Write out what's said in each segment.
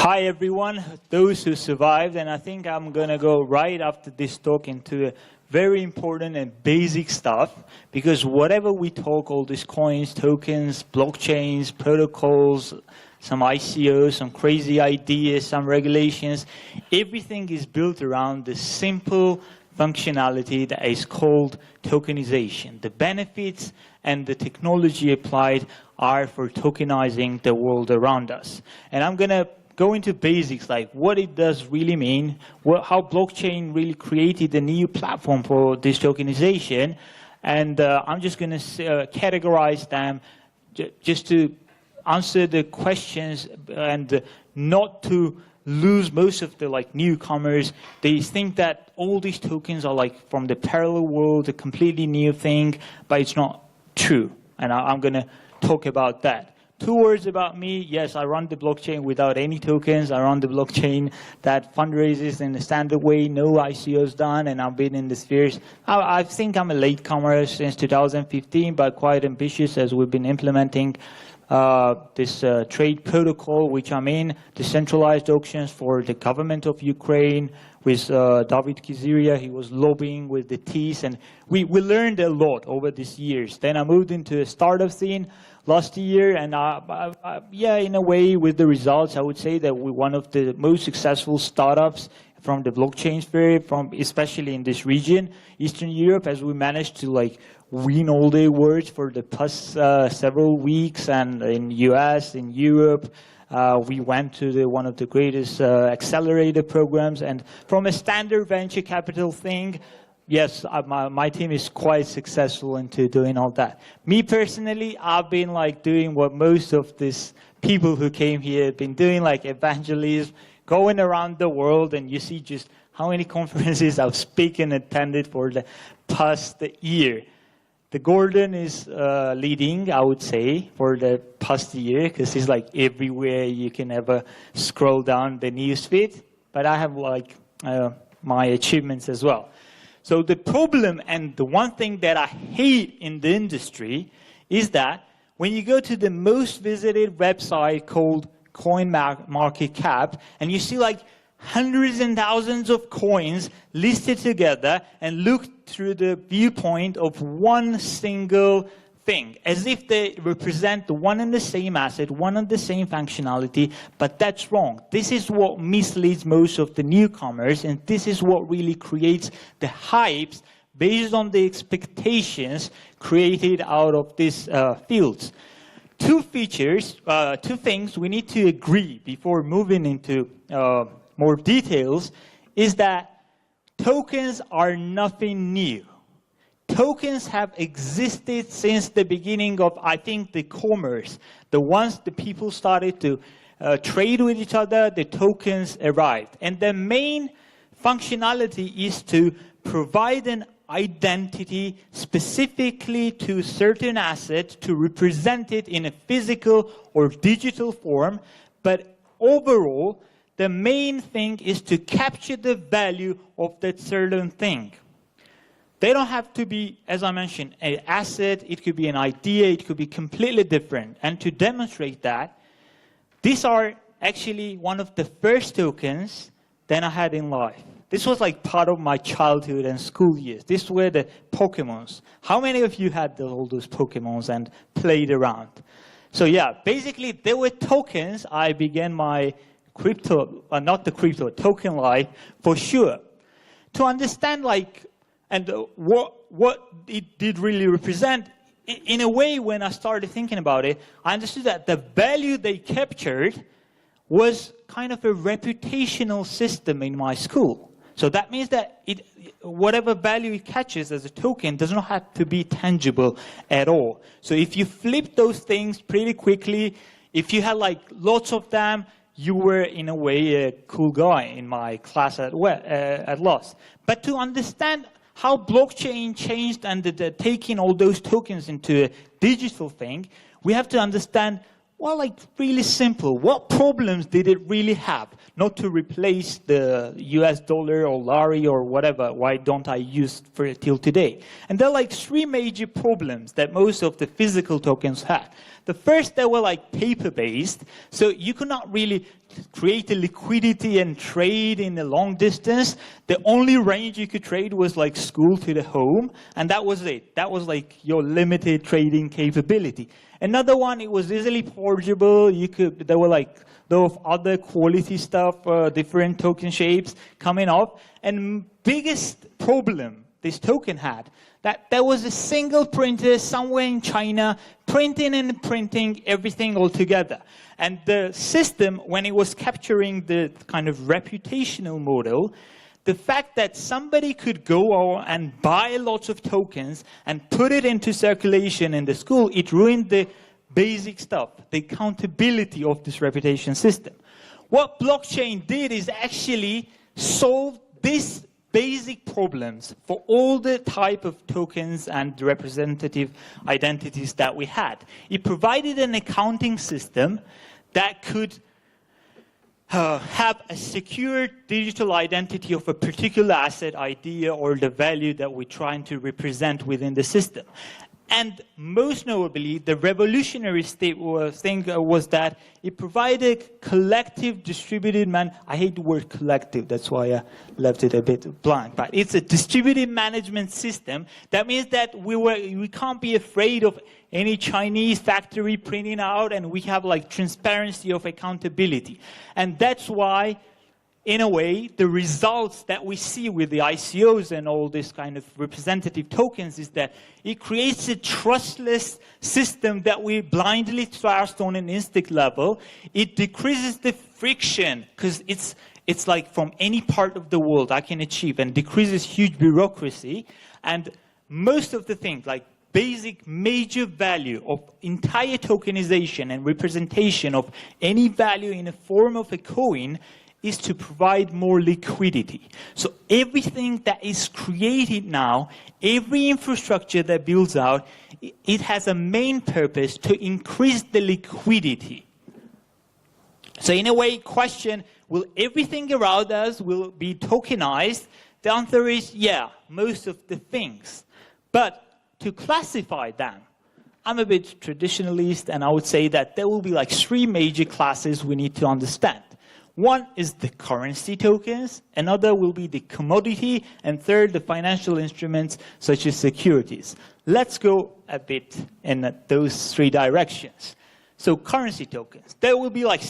Hi everyone, those who survived, and I think I'm going to go right after this talk into very important and basic stuff, because whatever we talk, all these coins, tokens, blockchains, protocols, some ICOs, some crazy ideas, some regulations, everything is built around the simple functionality that is called tokenization. The benefits and the technology applied are for tokenizing the world around us. And I'm going to go into basics, like what it does really mean, how blockchain really created a new platform for this tokenization, and I'm just going to categorize them just to answer the questions and not to lose most of the newcomers. They think that all these tokens are from the parallel world, a completely new thing, but it's not true, and I'm going to talk about that. 2 words about me. Yes, I run the blockchain without any tokens. I run the blockchain that fundraises in a standard way, no ICOs done, and I've been in the spheres. I think I'm a latecomer since 2015, but quite ambitious as we've been implementing this trade protocol, which I'm in, decentralized auctions for the government of Ukraine with David Kiziria. He was lobbying with the T's, and we learned a lot over these years. Then I moved into a startup scene last year, and yeah, in a way, with the results, I would say that we're one of the most successful startups from the blockchain sphere, especially in this region, Eastern Europe, as we managed to win all the awards for the past several weeks, and in US, in Europe. We went to one of the greatest accelerator programs, and from a standard venture capital thing, yes, my team is quite successful into doing all that. Me personally, I've been doing what most of these people who came here have been doing, evangelism, going around the world, and you see just how many conferences I've spoken and attended for the past year. The Gordon is leading, I would say, for the past year, because he's everywhere you can ever scroll down the newsfeed. But I have my achievements as well. So the problem, and the one thing that I hate in the industry, is that when you go to the most visited website called CoinMarketCap, and you see hundreds and thousands of coins listed together, and look through the viewpoint of one single thing, as if they represent the one and the same asset, one and the same functionality, but that's wrong. This is what misleads most of the newcomers, and this is what really creates the hypes based on the expectations created out of these fields. Two things we need to agree before moving into more details is that tokens are nothing new. Tokens have existed since the beginning of, I think, the commerce. Once the people started to trade with each other, the tokens arrived. And the main functionality is to provide an identity specifically to certain assets, to represent it in a physical or digital form. But overall, the main thing is to capture the value of that certain thing. They don't have to be, as I mentioned, an asset. It could be an idea. It could be completely different. And to demonstrate that, these are actually one of the first tokens that I had in life. This was part of my childhood and school years. These were the Pokemons. How many of you had all those Pokemons and played around? So yeah, basically, there were tokens. I began my token life for sure. To understand and what it did really represent, in a way, when I started thinking about it, I understood that the value they captured was kind of a reputational system in my school. So that means that whatever value it catches as a token does not have to be tangible at all. So if you flip those things pretty quickly, if you had lots of them, you were, in a way, a cool guy in my class at last. But to understand how blockchain changed and taking all those tokens into a digital thing, we have to understand Well, like really simple. What problems did it really have? Not to replace the US dollar or lari or whatever. Why don't I use for it till today? And there are like three major problems that most of the physical tokens had. The first, they were like paper-based, so you could not really create a liquidity and trade in a long distance. The only range you could trade was like school to the home, and that was it. That was like your limited trading capability. Another one, it was easily portable. There were like those other quality stuff, different token shapes coming up. And biggest problem this token had, that there was a single printer somewhere in China printing and printing everything all together. And the system, when it was capturing the kind of reputational model, the fact that somebody could go and buy lots of tokens and put it into circulation in the school, it ruined the basic stuff, the accountability of this reputation system. What blockchain did is actually solve this basic problems for all the type of tokens and representative identities that we had. It provided an accounting system that could have a secure digital identity of a particular asset, idea, or the value that we're trying to represent within the system. And most notably, the revolutionary thing was that it provided collective distributed I hate the word collective, that's why I left it a bit blank, but it's a distributed management system. That means that we can't be afraid of any Chinese factory printing out, and we have like transparency of accountability. And that's why, in a way, the results that we see with the ICOs and all this kind of representative tokens is that it creates a trustless system that we blindly trust on an instinct level. It decreases the friction, because it's like from any part of the world I can achieve, and decreases huge bureaucracy. And most of the things, like basic major value of entire tokenization and representation of any value in the form of a coin is to provide more liquidity. So everything that is created now, every infrastructure that builds out, it has a main purpose to increase the liquidity. So in a way, question, will everything around us will be tokenized? The answer is yeah, most of the things. But to classify them, I'm a bit traditionalist, and I would say that there will be like three major classes we need to understand. One is the currency tokens, another will be the commodity, and third, the financial instruments such as securities. Let's go a bit in those three directions. So currency tokens, there will be like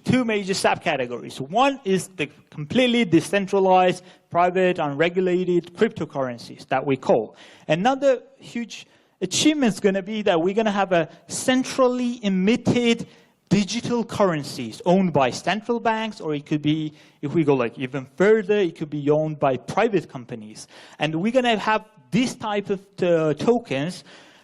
two major subcategories. One is the completely decentralized, private, unregulated cryptocurrencies that we call. Another huge achievement is going to be that we're going to have a centrally emitted digital currencies owned by central banks, or it could be, if we go like even further, it could be owned by private companies. And we're going to have this type of tokens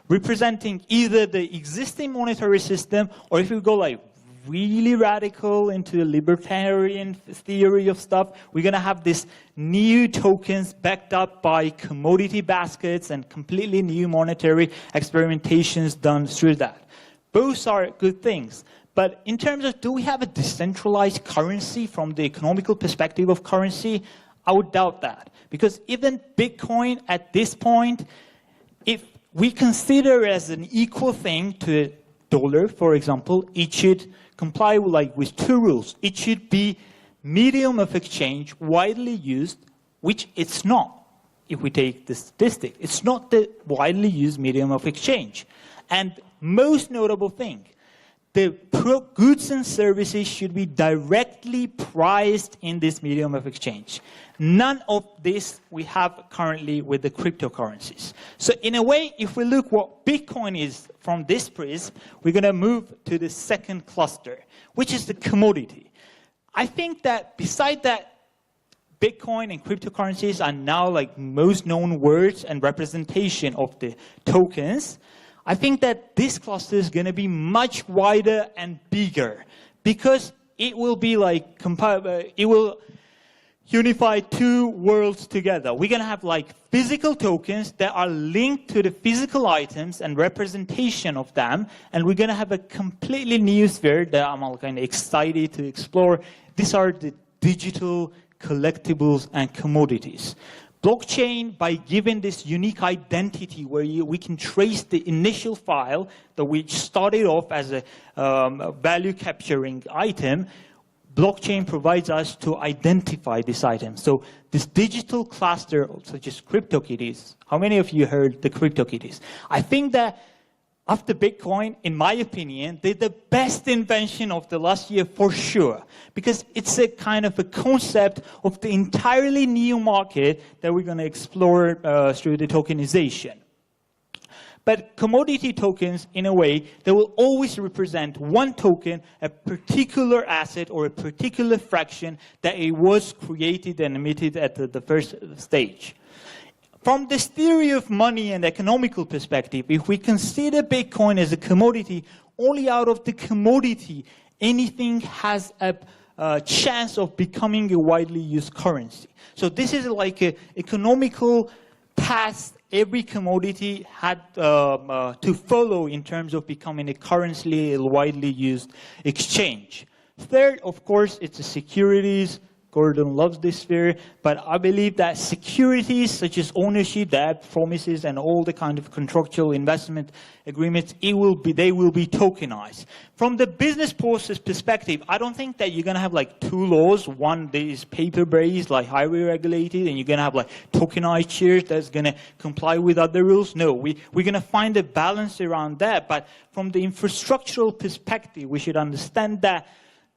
representing either the existing monetary system, or if we go like really radical into the libertarian theory of stuff, we're going to have this new tokens backed up by commodity baskets and completely new monetary experimentations done through that. Both are good things. But in terms of, do we have a decentralized currency from the economical perspective of currency? I would doubt that. Because even Bitcoin at this point, if we consider as an equal thing to a dollar, for example, it should comply with two rules. It should be medium of exchange, widely used, which it's not. If we take the statistic, it's not the widely used medium of exchange. And most notable thing, the goods and services should be directly priced in this medium of exchange. None of this we have currently with the cryptocurrencies. So in a way, if we look what Bitcoin is from this prism, we're going to move to the second cluster, which is the commodity. I think that beside that, Bitcoin and cryptocurrencies are now like most known words and representation of the tokens. I think that this cluster is going to be much wider and bigger, because it will be like it will unify two worlds together. We're going to have like physical tokens that are linked to the physical items and representation of them. And we're going to have a completely new sphere that I'm all kind of excited to explore. These are the digital collectibles and commodities. Blockchain, by giving this unique identity where we can trace the initial file that we started off as a value capturing item, blockchain provides us to identify this item. So this digital cluster, such as CryptoKitties, how many of you heard the CryptoKitties? I think that after Bitcoin, in my opinion, they're the best invention of the last year for sure, because it's a kind of a concept of the entirely new market that we're going to explore through the tokenization. But commodity tokens, in a way, they will always represent one token, a particular asset or a particular fraction that it was created and emitted at the first stage. From this theory of money and economical perspective, if we consider Bitcoin as a commodity, only out of the commodity, anything has a chance of becoming a widely used currency. So this is like an economical path every commodity had to follow in terms of becoming a currency widely used exchange. Third, of course, it's the securities. Gordon loves this sphere, but I believe that securities such as ownership, debt, promises, and all the kind of contractual investment agreements, they will be tokenized. From the business process perspective, I don't think that you're going to have like two laws. One that is paper-based, like highly regulated, and you're going to have like tokenized shares that's going to comply with other rules. No, we're going to find a balance around that. But from the infrastructural perspective, we should understand that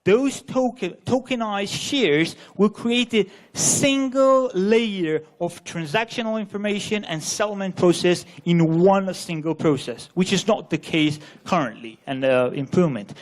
those tokenized shares will create a single layer of transactional information and settlement process in one single process, which is not the case currently, and improvement.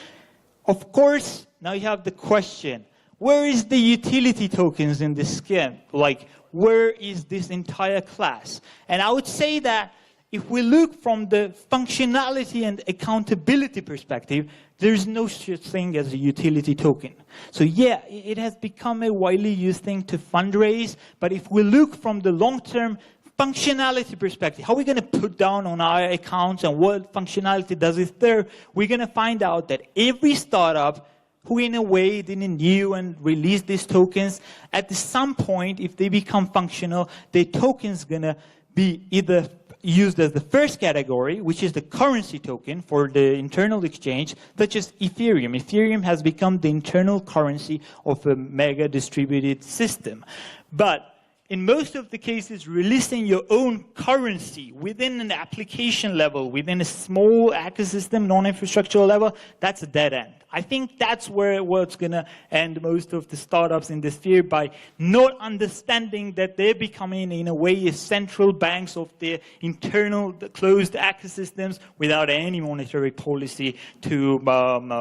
Of course, now you have the question, where is the utility tokens in this scheme? Like, where is this entire class? And I would say that if we look from the functionality and accountability perspective, there's no such thing as a utility token. So yeah, it has become a widely used thing to fundraise, but if we look from the long-term functionality perspective, how are we going to put down on our accounts and what functionality does it there, we're going to find out that every startup who in a way didn't knew and released these tokens, at some point, if they become functional, their token's going to be either used as the first category, which is the currency token for the internal exchange, such as Ethereum. Ethereum has become the internal currency of a mega distributed system. But in most of the cases, releasing your own currency within an application level, within a small ecosystem, non-infrastructural level, that's a dead end. I think that's where it's going to end most of the startups in this sphere, by not understanding that they're becoming, in a way, central banks of their internal closed ecosystems without any monetary policy to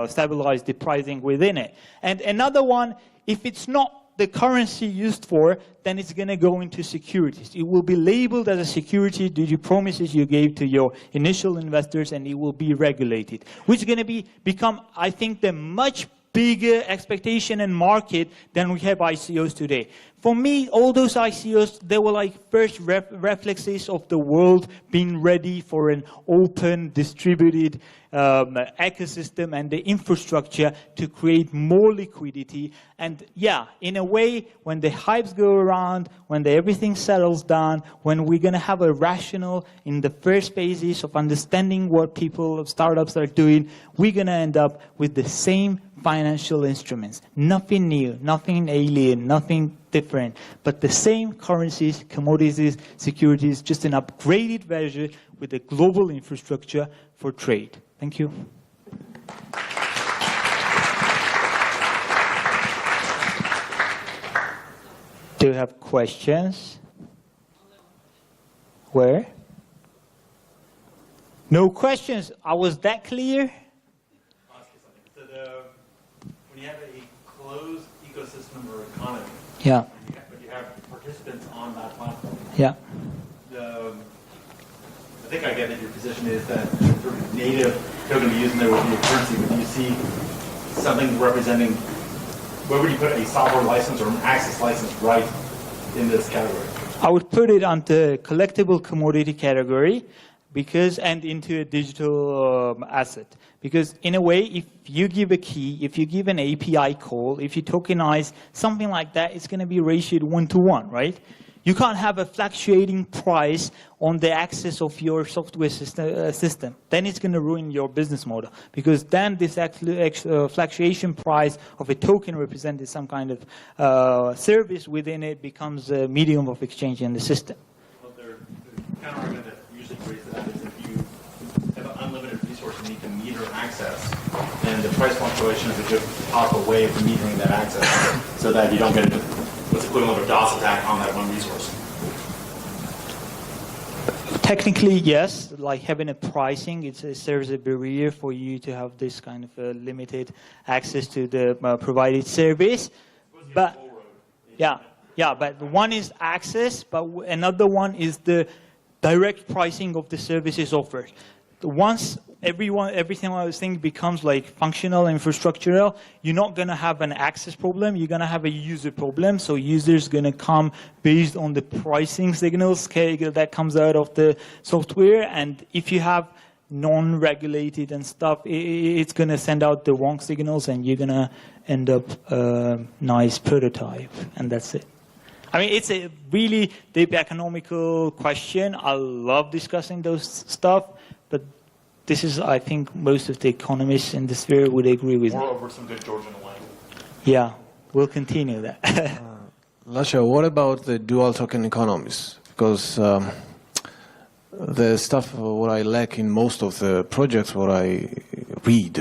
stabilize the pricing within it. And another one, if it's not the currency used for, then it's going to go into securities. It will be labeled as a security due to promises you gave to your initial investors, and it will be regulated, which is going to become, I think, the much bigger expectation and market than we have ICOs today. For me, all those ICOs, they were like first reflexes of the world being ready for an open, distributed ecosystem and the infrastructure to create more liquidity. And yeah, in a way, when the hypes go around, when everything settles down, when we're going to have a rational in the first phases of understanding what startups are doing, we're going to end up with the same financial instruments. Nothing new, nothing alien, nothing different, but the same currencies, commodities, securities, just an upgraded version with a global infrastructure for trade. Thank you. Do you have questions? Where? No questions. I was that clear? So when you have a closed ecosystem or economy, yeah, but you have participants on that platform, yeah, I think I get that your position is that sort of native token to be used in there would be a currency, but do you see something representing where would you put a software license or an access license right in this category? I would put it on the collectible commodity category and into a digital asset. Because in a way, if you give a key, if you give an API call, if you tokenize something like that, it's going to be ratioed 1-to-1, right? You can't have a fluctuating price on the access of your software system. Then it's going to ruin your business model, because then this fluctuation price of a token represented some kind of service within it becomes a medium of exchange in the system. Well, the counter-argument that usually creates that is if you have an unlimited resource and need to meter access, then the price fluctuation is a good possible way of metering that access so that you don't get what's equivalent of DOS attack on that one resource. Technically, yes. Like having a pricing, it serves a barrier for you to have this kind of limited access to the provided service. But yeah, but one is access, but another one is the direct pricing of the services offered. Once everything I was saying becomes like functional and infrastructural, you're not going to have an access problem, you're going to have a user problem. So users going to come based on the pricing signals that comes out of the software. And if you have non-regulated and stuff, it's going to send out the wrong signals and you're going to end up a nice prototype. And that's it. I mean, it's a really deep economical question. I love discussing those stuff. But this is, I think, most of the economists in the sphere would agree with me. Moreover, some good Georgian wine. Yeah, we'll continue that. Lasha, what about the dual token economies? Because the stuff what I lack in most of the projects, what I read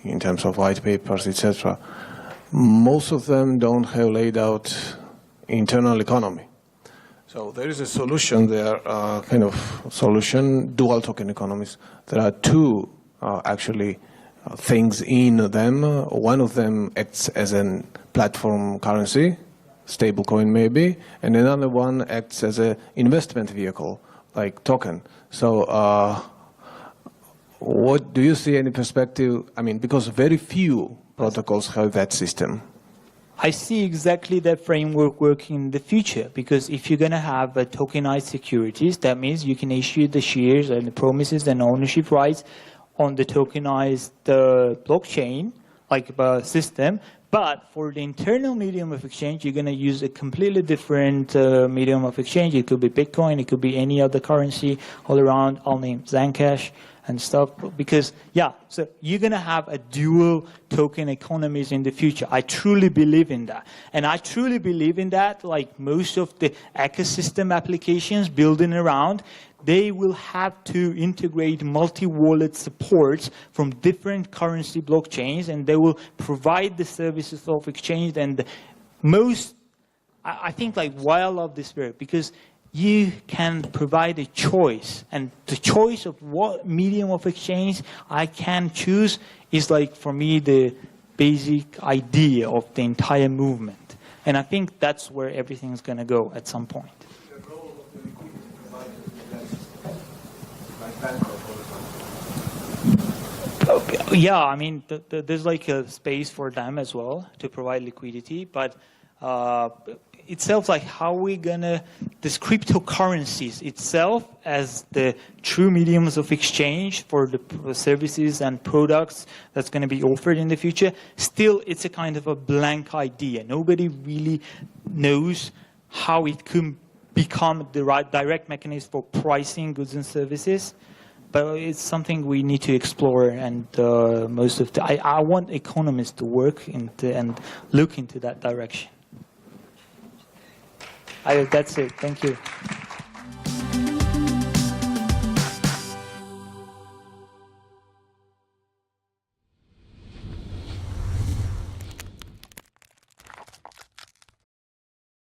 in terms of white papers, etc., most of them don't have laid out internal economy. So there is a solution there, kind of solution, dual token economies. There are two actually things in them. One of them acts as a platform currency, stablecoin maybe, and another one acts as an investment vehicle, like token. So what do you see any perspective? I mean, because very few protocols have that system. I see exactly that framework working in the future, because if you're going to have a tokenized securities, that means you can issue the shares and the promises and ownership rights on the tokenized blockchain, like a system. But for the internal medium of exchange, you're going to use a completely different medium of exchange. It could be Bitcoin, it could be any other currency all around. I'll name Zencash and stuff, because so you're going to have a dual token economies in the future. I truly believe in that. And I truly believe in that, like most of the ecosystem applications building around, they will have to integrate multi-wallet supports from different currency blockchains, and they will provide the services of exchange. And I think like why I love this spirit, because you can provide a choice, and the choice of what medium of exchange I can choose is, like, for me, the basic idea of the entire movement. And I think that's where everything's going to go at some point. The role of the liquidity provider, like Banco, for example. Yeah, I mean, there's like a space for them as well to provide liquidity, but itself, like how we gonna, this cryptocurrencies itself as the true mediums of exchange for the services and products that's going to be offered in the future, still it's a kind of a blank idea. Nobody really knows how it could become the right direct mechanism for pricing goods and services. But it's something we need to explore, and most of I want economists to work into and look into that direction. That's it. Thank you.